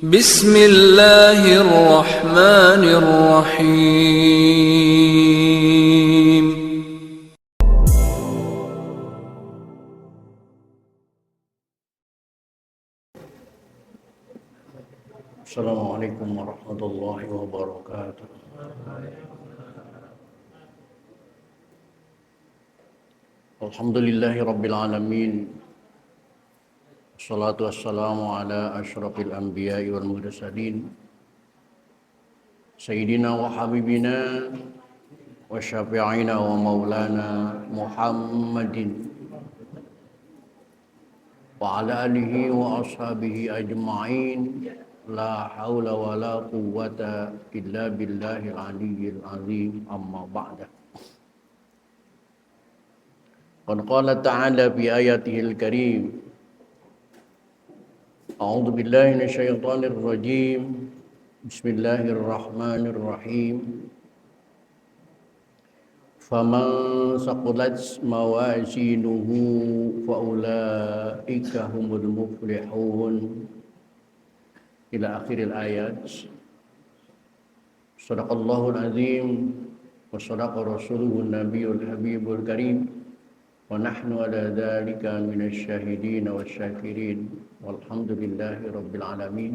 بسم الله الرحمن الرحيم. السلام عليكم ورحمة الله وبركاته. الحمد لله رب العالمين. Wassalatu wassalamu ala asyrafil anbiya'i wal mursalin Sayyidina wa habibina wa syafi'ina wa maulana Muhammadin wa ala alihi wa ashabihi ajma'in. La hawla wa la quwwata illa billahil aliyyil azim, amma ba'da. Qad qala ta'ala fi ayatihil karim, A'udzu billahi minasyaitonir rajim. Bismillahirrahmanirrahim. Faman saqulat mawazinuhu faulaika humul muflihun. Ila akhiril ayat. Shadaqallahul azim wa shadaqa rasuluhun nabiyul habibul karim. Wa nahnu ala dzalika minasy syahidin wasyakirin. Walhamdulillahi rabbil alamin.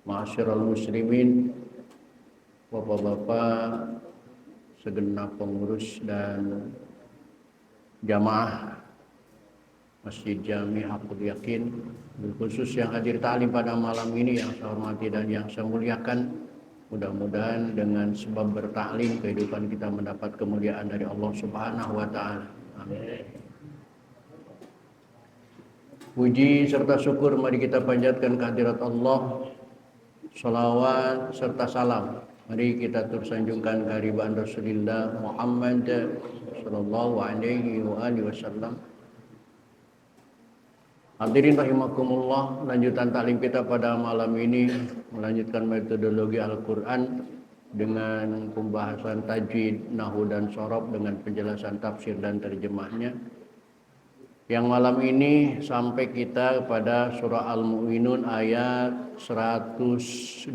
Ma'asyiral muslimin, bapak-bapak, segenap pengurus dan jamaah Masjid Jami Hakul Yakin, khusus yang hadir ta'lim pada malam ini yang saya hormati dan yang saya muliakan. Mudah-mudahan dengan sebab bertaklim kehidupan kita mendapat kemuliaan dari Allah Subhanahu wa taala. Amin. Puji serta syukur mari kita panjatkan kehadirat Allah. Salawat serta salam mari kita tersanjungkan kehadirat Rasulullah Muhammad sallallahu alaihi wasallam. Hadirin rahimakumullah, lanjutan taklim kita pada malam ini melanjutkan metodologi Al-Quran dengan pembahasan tajwid, nahwu dan shorof dengan penjelasan tafsir dan terjemahnya. Yang malam ini sampai kita pada surah Al-Mu'minun ayat 102.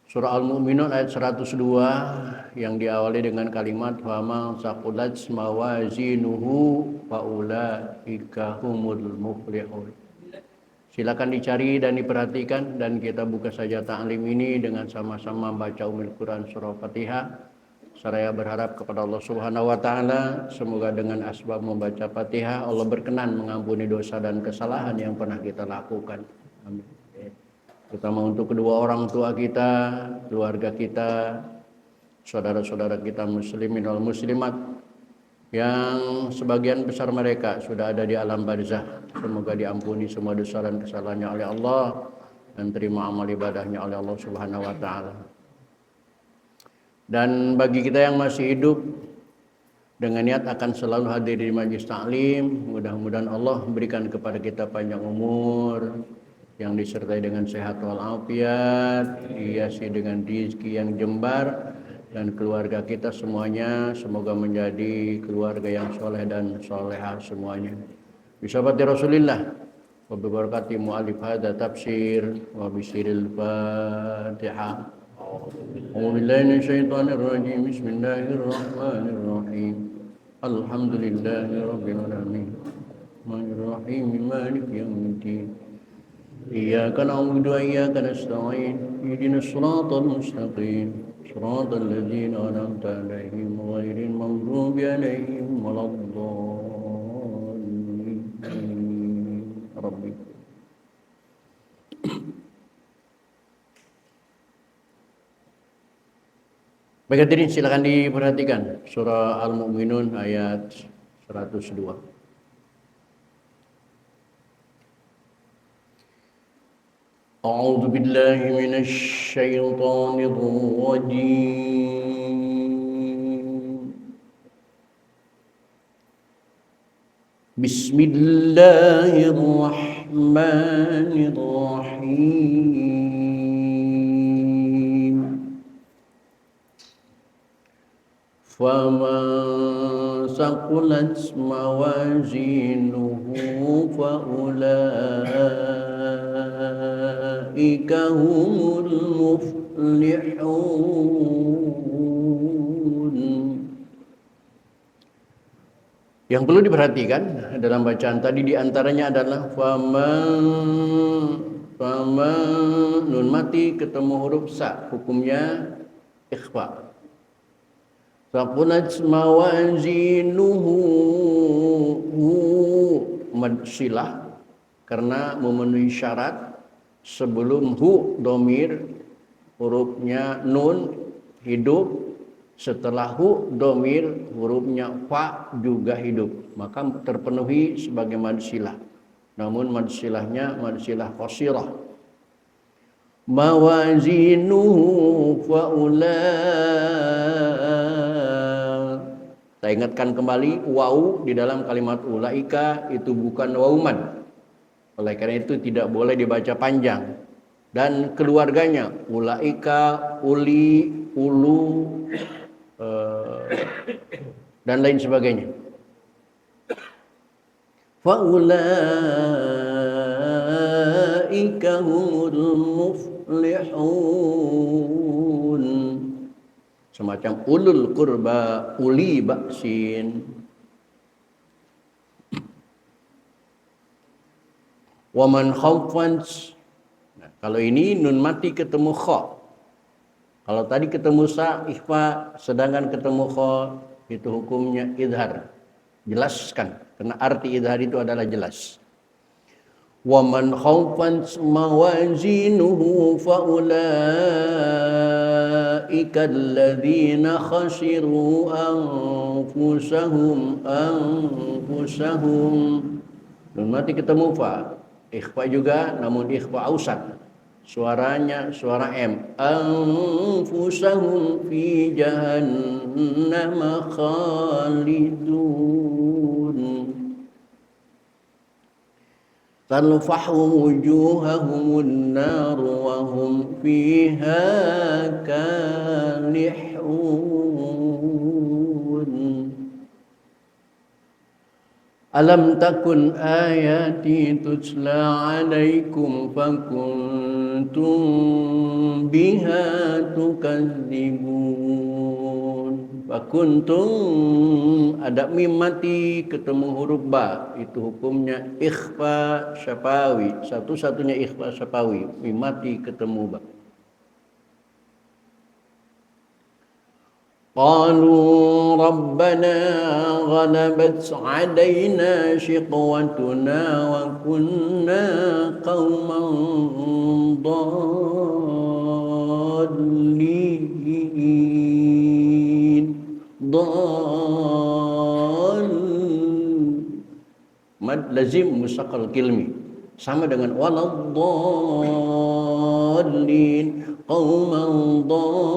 Surah Al-Mu'minun ayat 102 yang diawali dengan kalimat fama saqulat mawazinuhu faulaika humul muflihun. Silakan dicari dan diperhatikan dan kita buka saja ta'lim ini dengan sama-sama baca Ummul Quran surah Fatihah. Saya berharap kepada Allah Subhanahu wa taala semoga dengan asbab membaca Fatihah Allah berkenan mengampuni dosa dan kesalahan yang pernah kita lakukan. Amin. Terutama untuk kedua orang tua kita, keluarga kita, saudara-saudara kita muslimin wal muslimat yang sebagian besar mereka sudah ada di alam barzah. Semoga diampuni semua dosa dan kesalahannya oleh Allah dan terima amal ibadahnya oleh Allah Subhanahu wa taala. Dan bagi kita yang masih hidup dengan niat akan selalu hadir di majlis taklim, mudah-mudahan Allah berikan kepada kita panjang umur yang disertai dengan sehat walafiat, dihiasi dengan rezeki yang jembar, dan keluarga kita semuanya semoga menjadi keluarga yang soleh dan solehah semuanya. Bisabati Rasulillah wa bibarakati mu'alif hadha tafsir wa bisiril Fatihah. A'udzubillahi minasyaitonir rajim. Bismillahirrahmanirrahim. Alhamdulillahi rabbil alamin. Rahmanirrahim maliki yaumiddin. Iyyaka na'budu wa iyyaka nasta'in. Ihdinas siratal mustaqim. Siratal ladzina an'amta 'alaihim ghairil maghdubi 'alaihim waladdallin. Rabbi. Baik hadirin, silakan diperhatikan surah Al-Mu'minun ayat 102. A'udzu billahi minasy syaithanir rajim. Bismillahirrahmanirrahim. Faman ثقلت موازينه فأولئك هم المفلحون. Yang perlu diperhatikan dalam bacaan tadi diantaranya adalah nun mati ketemu huruf sa, hukumnya ikhfa. Saqulat mawazinuhu, mad silah karena memenuhi syarat sebelum hu domir hurufnya nun hidup, setelah hu domir hurufnya fa juga hidup, maka terpenuhi sebagai mad silah. Namun mad silahnya mad silah qasirah. Mawazinuhu saya ingatkan kembali, waw di dalam kalimat ulaika itu bukan waw mad. Oleh karena itu tidak boleh dibaca panjang. Dan keluarganya ulaika, uli, ulu, dan lain sebagainya. Faulaika humul muflihun. Semacam ulul qurba, uli baksin. Waman khawfans. Nah, kalau ini nun mati ketemu kha. Kalau tadi ketemu sa, ikhfa, sedangkan ketemu kha, itu hukumnya idhar. Jelaskan, karena arti idhar itu adalah jelas. وَمَنْ خَوْفَتْ مَوَازِينُهُ فَأُولَئِكَ الَّذِينَ خَسِرُوا أَنفُسَهُمْ. Nun mati ketemu fa, ikhfa juga, namun ikhfa ausat. Suaranya suara M. Anfusahum fi jahannam khalidun. Talfahu wujuhahumun nar wa hum fiha kalihun. Alam takun ayati tutla alaikum fakuntum biha tukadzibun. Fakuntum ada mim mati ketemu huruf ba, itu hukumnya ikhfa syafawi, satu-satunya ikhfa syafawi, mim mati ketemu ba. Qalu rabbana ghalabat alaina shiqwatuna wa kunna qauman mad lazim mustaqal kilmi sama dengan waladdallin qauman dallin.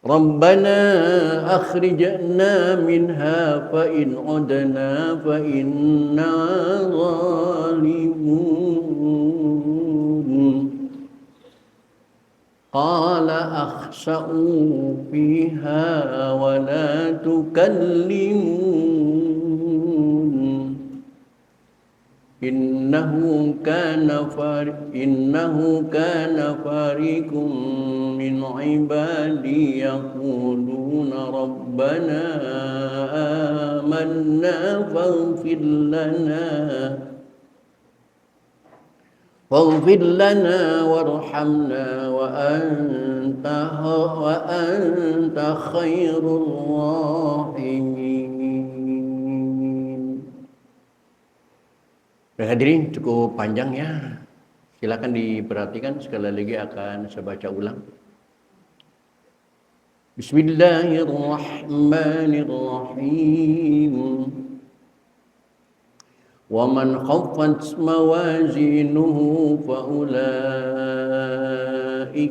Rabbana akhrijna minha fa in udna fa inna zalimun. Qala akhsa'u fiha wa la tukallimun. Innahu kana fariqum min ibadi yaquluna rabbana amanna faghfir lana warhamna wa anta khairur rahimin. Hadirin, cukup panjang ya. Silakan diperhatikan, sekali lagi akan saya baca ulang. Bismillahirrahmanirrahim. وَمَنْ خَفَّتْ مَوَازِينُهُ فَأُولَئِكَ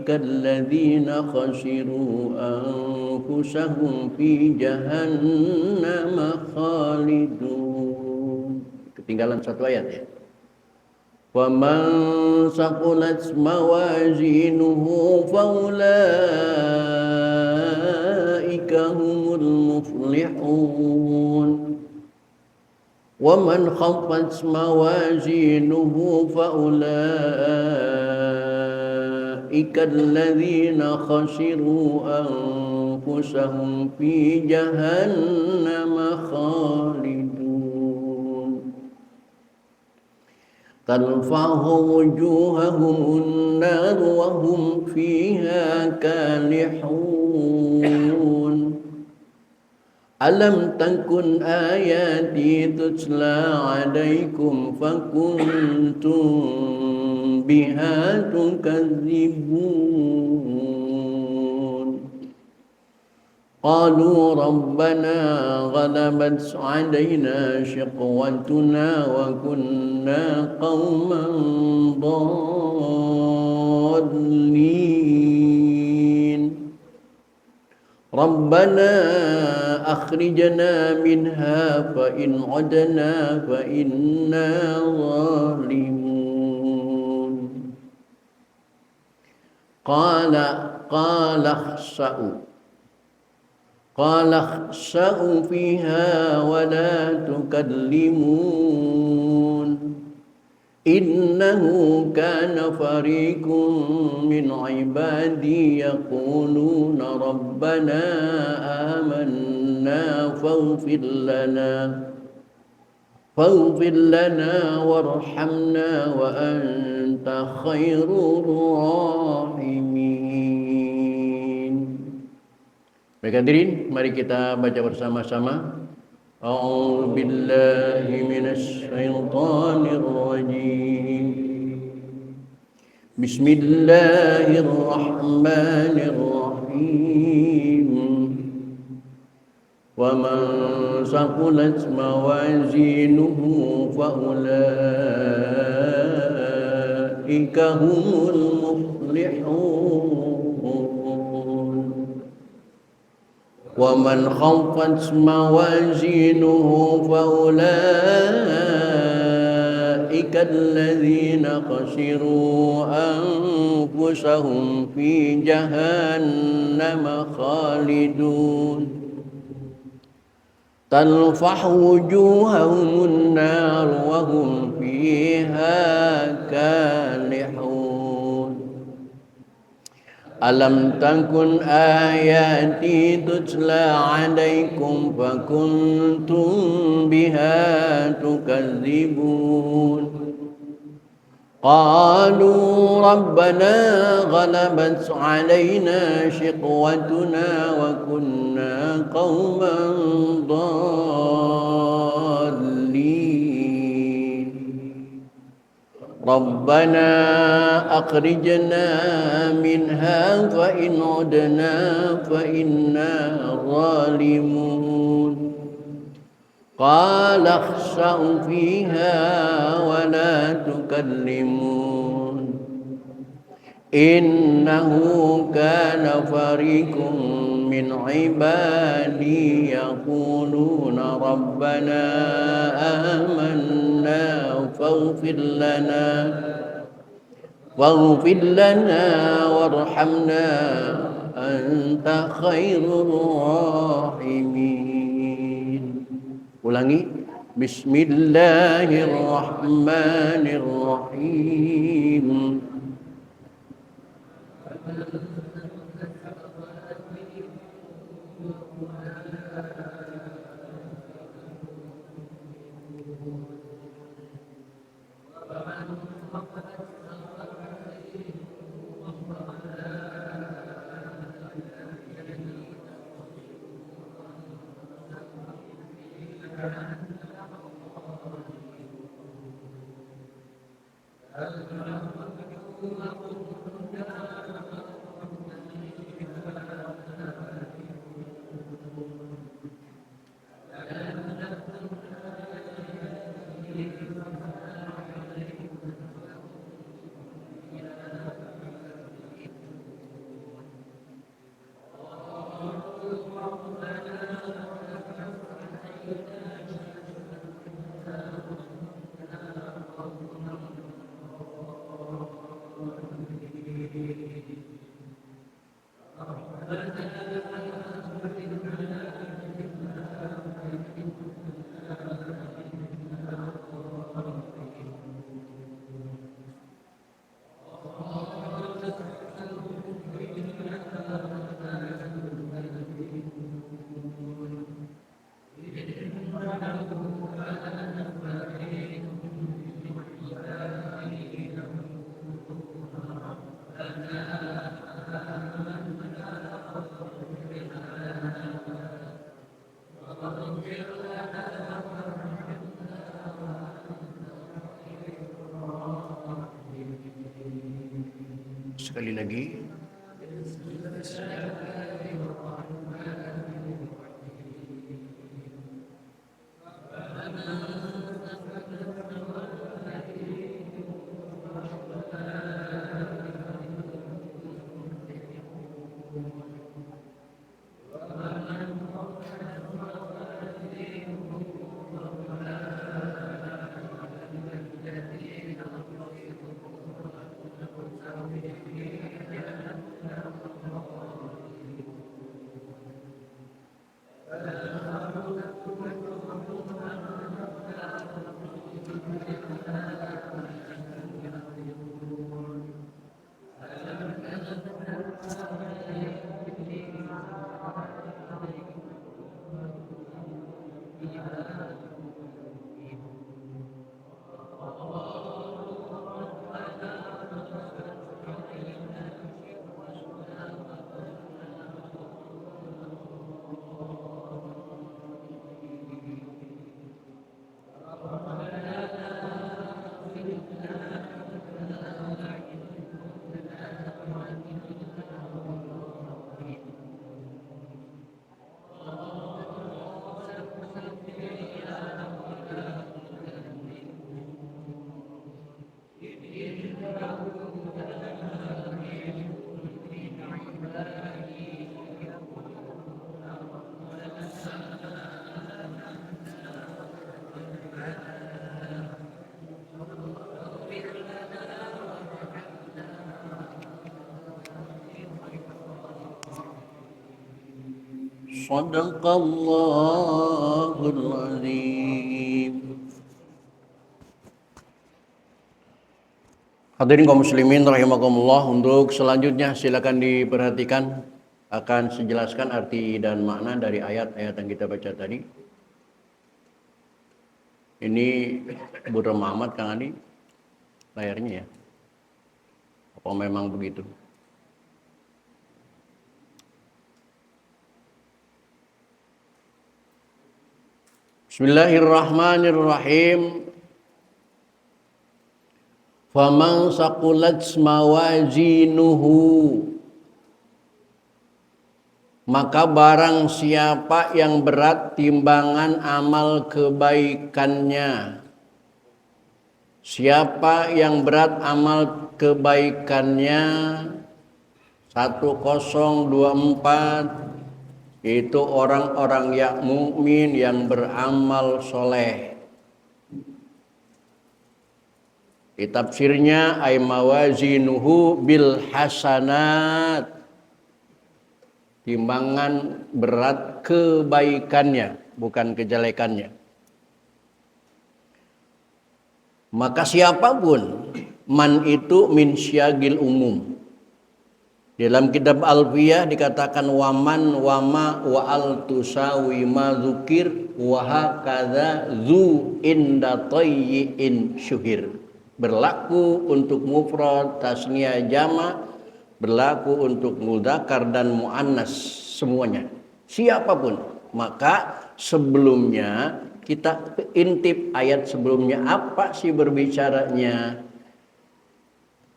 الَّذِينَ خَسِرُوا أَنفُسَهُمْ فِي جَهَنَّمَ خَالِدُونَ. Ketinggalan satu ayat ya. فمن ثقلت موازينه فأولئك هم المفلحون ومن خفت موازينه فأولئك الذين خسروا أنفسهم في جهنم خالدون تلفح وجوههم النار وهم فيها كالحون ألم تكن آياتي تتلى عليكم فكنتم بها تكذبون قالوا ربنا غلبت علينا شقوتنا وكنا قوما ضالين ربنا أخرجنا منها فإن عدنا فإنا ظالمون قال اخسأوا فيها ولا تكلمون إنه كان فريق من عبادي يقولون ربنا آمنا فاغفر لنا وارحمنا وأنت خير الراحمين. Baik hadirin, mari kita baca bersama-sama. A'udzu billahi minasy syaithanir rajim. Bismillahirrahmanirrahim. Wa man saqulat mawazinuhu fa ulaika humul muflihun. ومن خفت موازينه فأولئك الذين خسروا أنفسهم في جهنم خالدون تلفح وجوههم النار وهم فيها كالحون ألم تكن آياتي تتلى عليكم فكنتم بها تكذبون قالوا ربنا غلبت علينا شقوتنا وكنا قوما ضالين ربنا أخرجنا منها فإن عدنا فإنا ظالمون قال اخسأوا فيها ولا تكلمون إنه كان فريق من عبادي يقولون ربنا آمنا فاغفر لنا وارحمنا أنت خير الراحمين. Ulangi. Bismillahirrahmanirrahim. Sekali lagi. Sadaqallahul azim. Hadirin kaum muslimin rahimakumullah, untuk selanjutnya silakan diperhatikan, akan sejelaskan arti dan makna dari ayat-ayat yang kita baca tadi. Ini buram amat Kang Adi layarnya ya. Apa memang begitu? Bismillahirrahmanirrahim. Faman saqulat mawazinuhu, maka barang siapa yang berat timbangan amal kebaikannya. Siapa yang berat amal kebaikannya 1024, itu orang-orang yang mukmin yang beramal soleh. Di tafsirnya ay mawazinuhu bil hasanat, timbangan berat kebaikannya, bukan kejelekannya. Maka siapapun, man itu min syagil umum. Dalam kitab Alfiyah dikatakan waman wama wa al tusawi ma dzukir wa hakadza zu inda tayyin syuhir. Berlaku untuk mufrad, tasniyah, jama', berlaku untuk mudzakkar dan muannas, semuanya. Siapapun. Maka sebelumnya kita intip ayat sebelumnya, apa sih berbicaranya?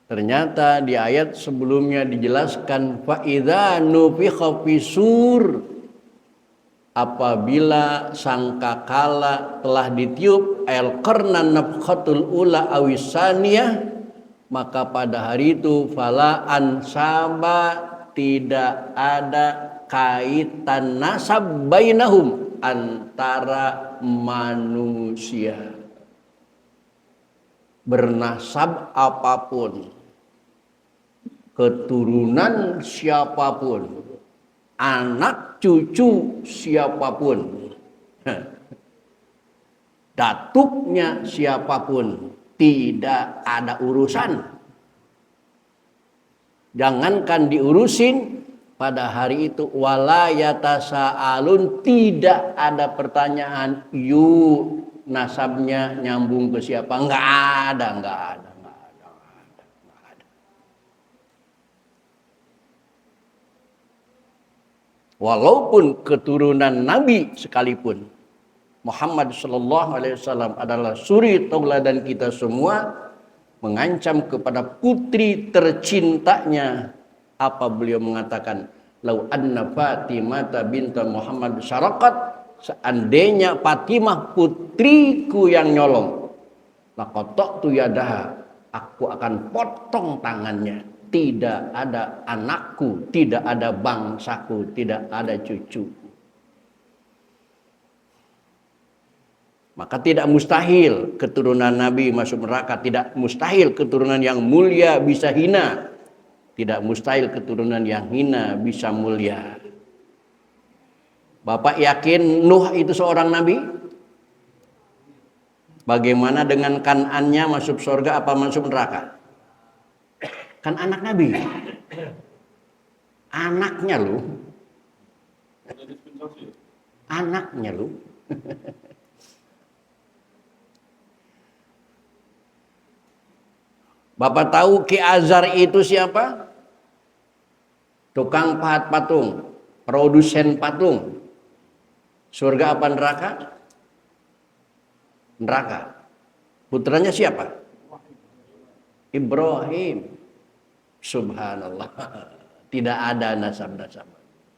Ternyata di ayat sebelumnya dijelaskan fa idza nufikha fisur, apabila sangkakala telah ditiup al qarnan nafkhatul ula awisaniyah, maka pada hari itu fala ansaba, tidak ada kaitan nasab bainahum, antara manusia. Bernasab apapun, keturunan siapapun, anak cucu siapapun, datuknya siapapun, tidak ada urusan. Jangankan diurusin, pada hari itu wala yatasaalun, tidak ada pertanyaan yuk nasabnya nyambung ke siapa, enggak ada. Walaupun keturunan Nabi sekalipun, Muhammad sallallahu alaihi wasallam adalah suri tauladan kita semua, mengancam kepada putri tercintanya. Apa beliau mengatakan? Lau anna Fatimah binta Muhammad syaraqat, seandainya Fatimah putriku yang nyolong, laqata'tu yadaha, aku akan potong tangannya. Tidak ada anakku, tidak ada bangsaku, tidak ada cucu. Maka tidak mustahil keturunan Nabi masuk neraka, tidak mustahil keturunan yang mulia bisa hina, tidak mustahil keturunan yang hina bisa mulia. Bapak yakin Nuh itu seorang nabi? Bagaimana dengan Kan'annya, masuk surga apa masuk neraka? Kan anak nabi. Anaknya lu. Anaknya lu. Bapak tahu Ki Azhar itu siapa? Tukang pahat patung, produsen patung. Surga apa neraka? Neraka. Putranya siapa? Ibrahim. Subhanallah. Tidak ada nasab-nasab.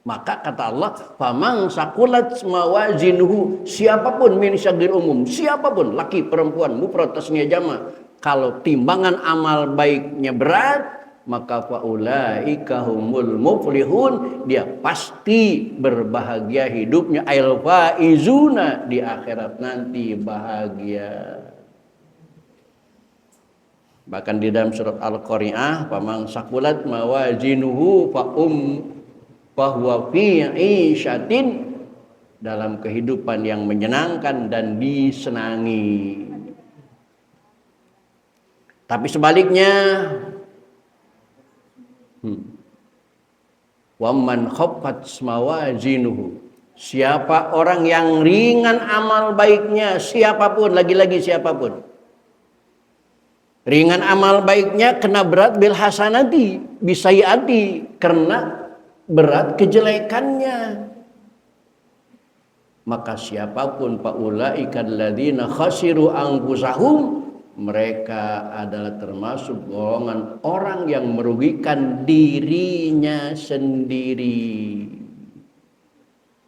Maka kata Allah, "Faman saqulat mawazinuhu", siapapun min syagir umum, siapapun laki perempuan mufrad tasniyah jama, kalau timbangan amal baiknya berat, maka faulaika humul muflihun, dia pasti berbahagia hidupnya, ail faizuna, di akhirat nanti bahagia. Bahkan di dalam surat Al-Qari'ah, faman saqulat mawazinuhu fahuwa fi 'isyatin, dalam kehidupan yang menyenangkan dan disenangi. Tapi sebaliknya, waman khaffat mawazinuhu, siapa orang yang ringan amal baiknya, siapapun, lagi-lagi siapapun, ringan amal baiknya kena berat bil hasanati bisayiati, karena berat kejelekannya, maka siapapun faulaika alladzina khasiru anfusahum, mereka adalah termasuk golongan orang yang merugikan dirinya sendiri.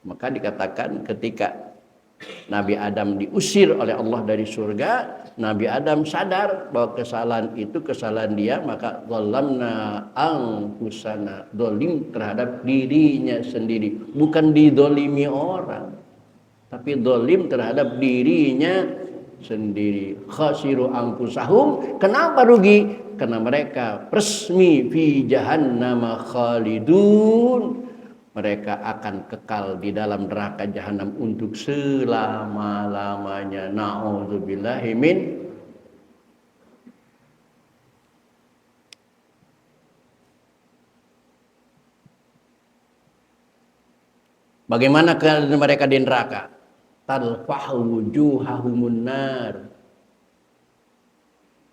Maka dikatakan ketika Nabi Adam diusir oleh Allah dari surga, Nabi Adam sadar bahwa kesalahan itu kesalahan dia, maka zalamna anfusana, dolim terhadap dirinya sendiri, bukan didolimi orang, tapi dolim terhadap dirinya sendiri. Khasiru anfusahum, kenapa rugi? Karena mereka resmi fi jahannam khalidun, mereka akan kekal di dalam neraka jahanam untuk selama-lamanya. Na'udzubillahi min. Bagaimana keadaan mereka di neraka? Talfahu wujuhahumun nar.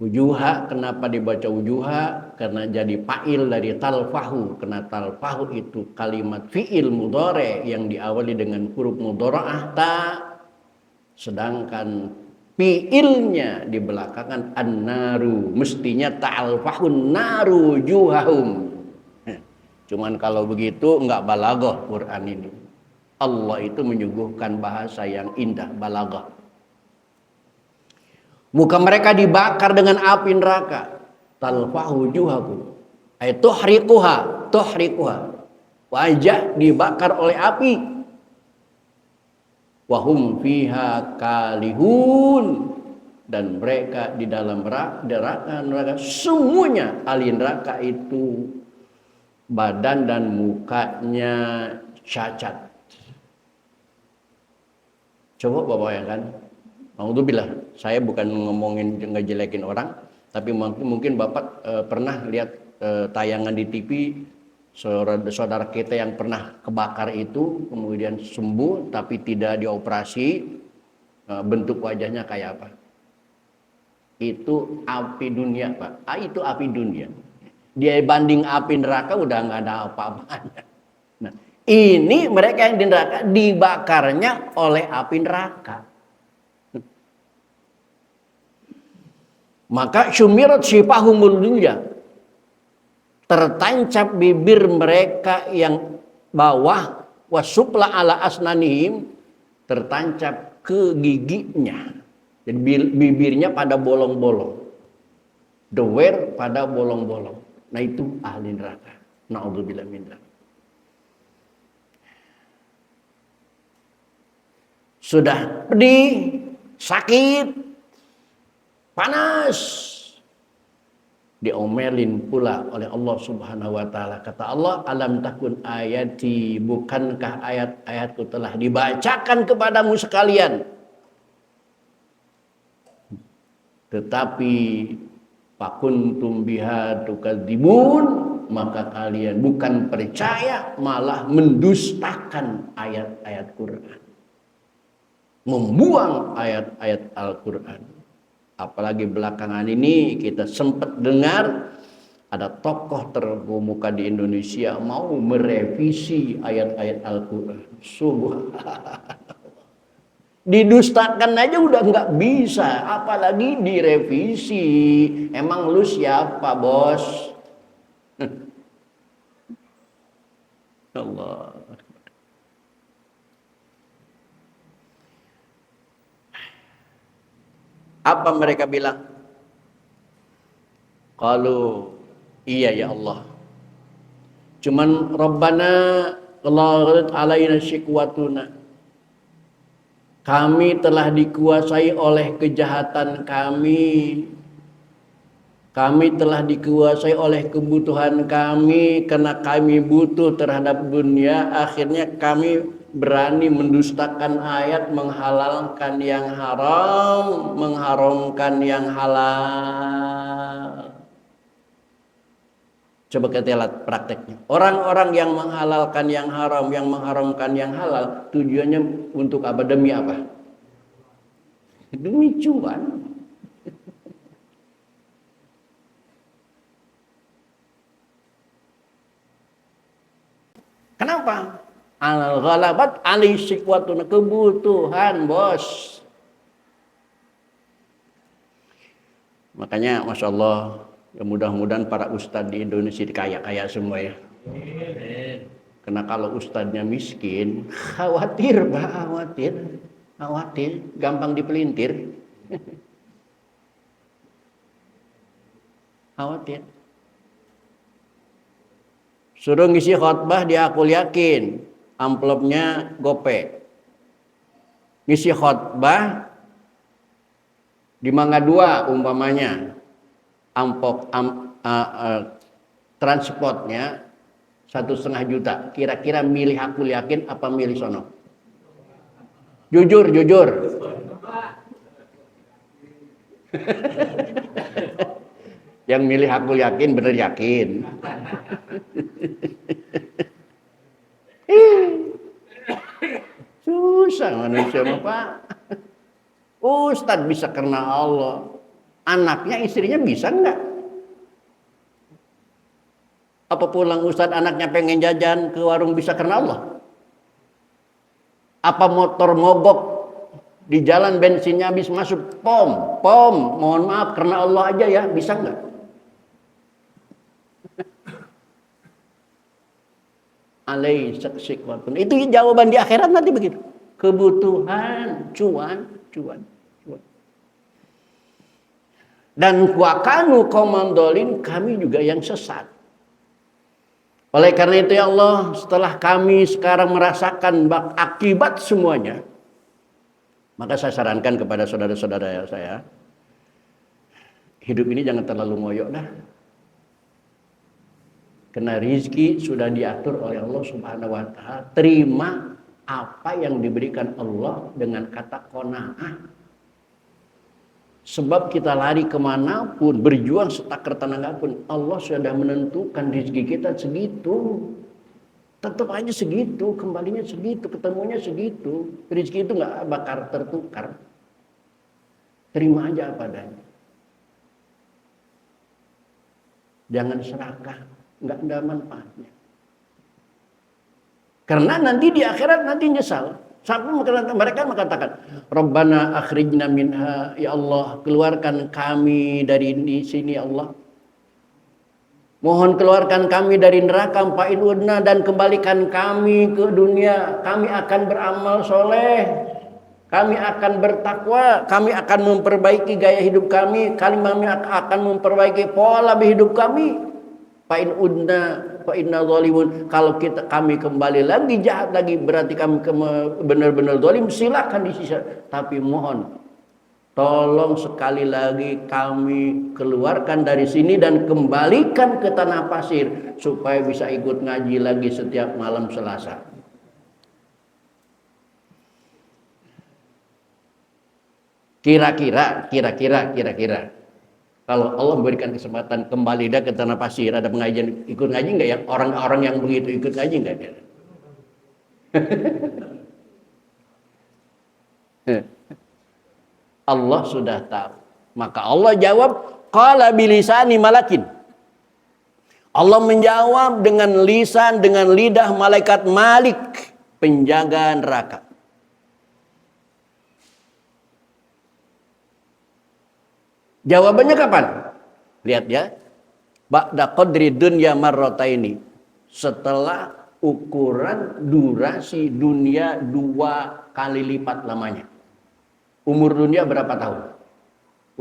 Wujuha, kenapa dibaca wujuha? Karena jadi fa'il dari talfahu. Karena talfahu itu kalimat fi'il mudhari yang diawali dengan huruf mudhara'ah ta, sedangkan fi'ilnya di belakangan an-naru, mestinya ta'alfahun naru wujuhahum. Cuman kalau begitu enggak balaghah Quran ini. Allah itu menyuguhkan bahasa yang indah, balaghah. Muka mereka dibakar dengan api neraka. Talfahu wujuhakum, ay tuhriquha. Wajah dibakar oleh api. Wahum fiha kalihun, dan mereka di dalam neraka semuanya ahli neraka itu badan dan mukanya cacat. Coba Bapak bayangkan. Alhamdulillah, saya bukan ngomongin ngejelekin orang, tapi mungkin Bapak pernah lihat tayangan di TV saudara kita yang pernah kebakar itu, kemudian sembuh tapi tidak dioperasi, bentuk wajahnya kayak apa? Itu api dunia, Pak. Itu api dunia. Dia banding api neraka udah nggak ada apa-apanya. Nah, ini mereka yang di neraka dibakarnya oleh api neraka. Maka syumirat syifahumul dunya, tertancap bibir mereka yang bawah, wasupla ala asnanihim, tertancap ke giginya. Jadi bibirnya pada bolong-bolong, doer pada bolong-bolong. Nah itu ahli neraka. Na'udzubillah min dzalik. Sudah pedih, sakit, panas, diomelin pula oleh Allah Subhanahu wa taala. Kata Allah, alam takun ayati, bukankah ayat-ayatku telah dibacakan kepadamu sekalian, tetapi fakuntum biha tukadzibun, maka kalian bukan percaya, malah mendustakan ayat-ayat Quran, membuang ayat-ayat Al-Quran. Apalagi belakangan ini kita sempat dengar ada tokoh terkemuka di Indonesia mau merevisi ayat-ayat Al-Quran. Subhanallah. Didustakan aja udah nggak bisa, apalagi direvisi. Emang lu siapa, bos? Allah. Apa mereka bilang? Qalu, iya ya Allah. Cuman Rabbana ghalaqat alaina syikwatuna. Kami telah dikuasai oleh kejahatan kami. Kami telah dikuasai oleh kebutuhan kami, karena kami butuh terhadap dunia. Akhirnya kami berani mendustakan ayat, menghalalkan yang haram, mengharamkan yang halal. Coba kita lihat prakteknya. Orang-orang yang menghalalkan yang haram, yang mengharamkan yang halal, tujuannya untuk apa? Demi apa? Demi cuan. Kenapa? Al-ghalabat ali sikwatuna, kebutuhan, bos. Makanya Masya Allah, ya mudah-mudahan para ustadz di Indonesia kaya-kaya semua ya. Karena kalau ustadznya miskin, khawatir, gampang dipelintir. Khawatir. Suruh ngisi khotbah dia aku yakin, amplopnya gope. Ngisi khotbah di Mangga 2 umpamanya, transportnya 1,5 juta. Kira-kira milih aku yakin apa milih sono? Jujur. Yang milih aku yakin, bener yakin. Susah manusia Pak. Ustadz bisa karena Allah. Anaknya, istrinya bisa enggak? Apa pulang Ustadz anaknya pengen jajan ke warung bisa karena Allah? Apa motor mogok di jalan bensinnya habis masuk pom, mohon maaf karena Allah aja ya, bisa enggak? Itu jawaban di akhirat nanti begitu. Kebutuhan, cuan. Dan wakanu komandolin, kami juga yang sesat. Oleh karena itu ya Allah, setelah kami sekarang merasakan akibat semuanya, maka saya sarankan kepada saudara-saudara saya, hidup ini jangan terlalu ngoyo dah. Karena rizki sudah diatur oleh Allah Subhanahu wa ta'ala. Terima apa yang diberikan Allah dengan kata qanaah. Sebab kita lari kemanapun, berjuang setakar tenaga pun, Allah sudah menentukan rizki kita segitu. Tetap aja segitu, kembalinya segitu, ketemunya segitu. Rizki itu gak bakal tertukar. Terima aja apa adanya. Jangan serakah. Nggak ada manfaatnya. Karena nanti di akhirat nanti nyesal. Sampai mereka mengatakan, Rabbana akhrijna minha, ya Allah, keluarkan kami dari di sini ya Allah. Mohon keluarkan kami dari neraka fa'in udna, dan kembalikan kami ke dunia. Kami akan beramal soleh, kami akan bertakwa, kami akan memperbaiki gaya hidup kami akan memperbaiki pola hidup kami. Fa'in udna fa'inna zalimun. Kalau kami kembali lagi jahat lagi, berarti kami benar-benar zalim, silakan disisa. Tapi mohon tolong sekali lagi kami keluarkan dari sini dan kembalikan ke tanah pasir supaya bisa ikut ngaji lagi setiap malam Selasa. Kira-kira kalau Allah memberikan kesempatan kembali dah ke tanah pasir, ada pengajian, ikut ngaji nggak ya? Orang-orang yang begitu ikut ngaji nggak? Allah sudah tahu. Maka Allah jawab, qala bilisani malakin. Allah menjawab dengan lisan, dengan lidah malaikat Malik, penjaga neraka. Jawabannya kapan? Lihat ya. Ba'da qadri dunya marrataini. Setelah ukuran durasi dunia 2 kali lipat lamanya. Umur dunia berapa tahun?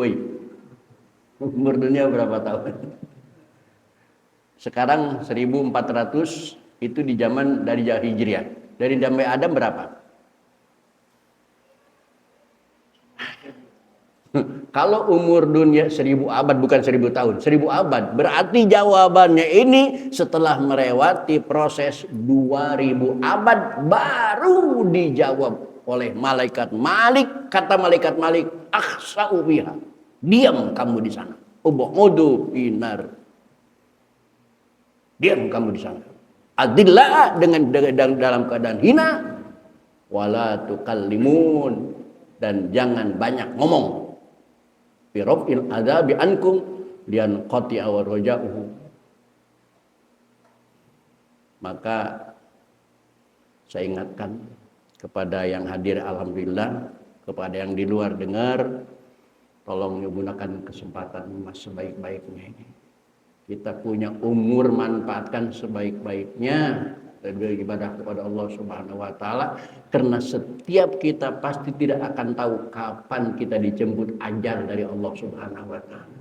Woi. Umur dunia berapa tahun? Sekarang 1400, itu di zaman dari Hijriah. Dari zaman Adam berapa? Kalau umur dunia 1000 abad, bukan 1000 tahun, 1000 abad. Berarti jawabannya ini setelah melewati proses 2000 abad baru dijawab oleh malaikat Malik. Kata malaikat Malik, akhsa'u biha. Diam kamu di sana. Ubu'udu finar. Diam kamu di sana. Adillah dengan dalam keadaan hina. Wala tukallimun. Dan jangan banyak ngomong. Birofil adzabi ankum lian qati'a wa raja'uhu. Maka saya ingatkan kepada yang hadir, alhamdulillah, kepada yang di luar dengar, tolong gunakan kesempatan emas sebaik-baiknya ini. Kita punya umur, manfaatkan sebaik-baiknya beribadah kepada Allah Subhanahu wa taala, karena setiap kita pasti tidak akan tahu kapan kita dijemput ajal dari Allah Subhanahu wa taala.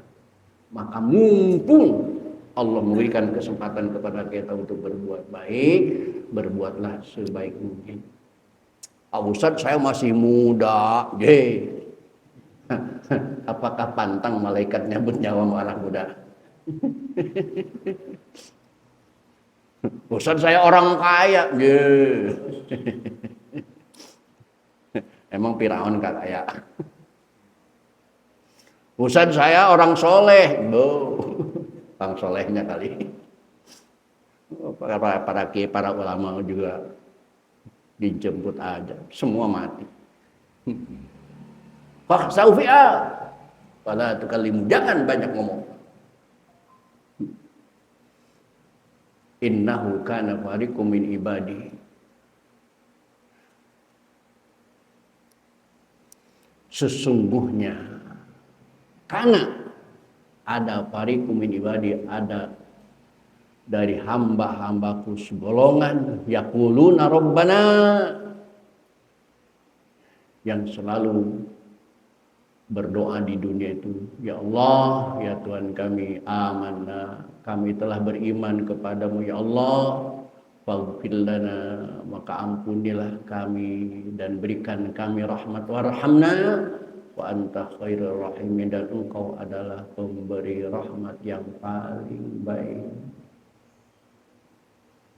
Maka mumpung Allah memberikan kesempatan kepada kita untuk berbuat baik, berbuatlah sebaik mungkin. Pak Ustadz, saya masih muda. Apakah pantang malaikatnya bernyawa anak muda? Ustadz, saya orang kaya. Emang Firaun gak kaya? Ustadz, saya orang soleh. Orang solehnya kali. Para ulama juga dijemput aja. Semua mati. Fakhsau fi'a wala tukallimu. Jangan banyak ngomong. Innahu kana fariqum min ibadi. Sesungguhnya karena ada fariqum min ibadi, ada dari hamba-hambaku segolongan yaquluna rabbana, yang selalu berdoa di dunia itu, ya Allah, ya Tuhan kami, amanna, kami telah beriman kepadamu ya Allah, faghfir lana, maka ampunilah kami dan berikan kami rahmat, warhamna wa anta khairur rahimin, dan engkau adalah pemberi rahmat yang paling baik.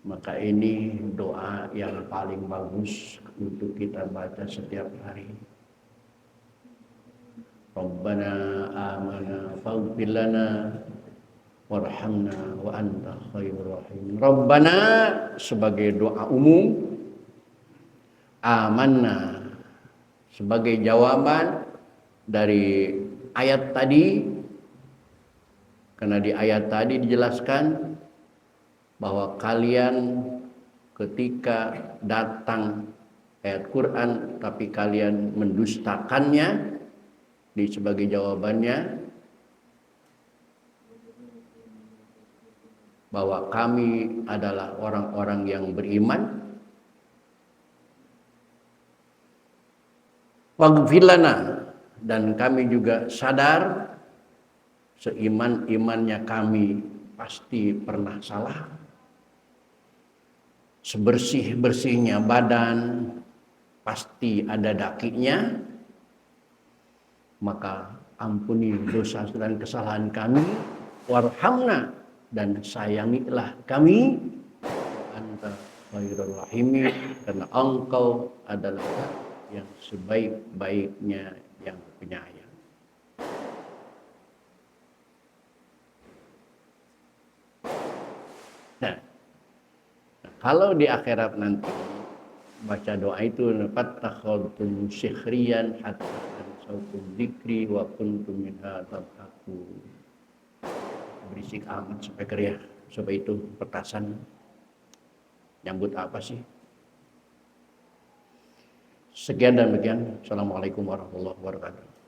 Maka ini doa yang paling bagus untuk kita baca setiap hari. Rabbana amana faghfir lana warhamna wa anta khairur rahim. Rabbana sebagai doa umum, amanna sebagai jawaban dari ayat tadi, karena di ayat tadi dijelaskan bahwa kalian ketika datang ayat Quran tapi kalian mendustakannya, di sebagai jawabannya bahwa kami adalah orang-orang yang beriman. Waghfir lana, dan kami juga sadar seiman-imannya kami pasti pernah salah. Sebersih-bersihnya badan pasti ada dakinya. Maka ampuni dosa dan kesalahan kami, warhamna, dan sayangilah kami, anta khairul rahimin, karena engkau adalah yang sebaik-baiknya yang penyayang. Nah, kalau di akhirat nanti baca doa itu, fattakhadtum sikhriyan hatta ansaukum dzikri wa kuntum minha tadhakun. Berisik amat speaker ya, coba itu petasan nyambut apa sih? Sekian dan demikian. Assalamualaikum warahmatullahi wabarakatuh.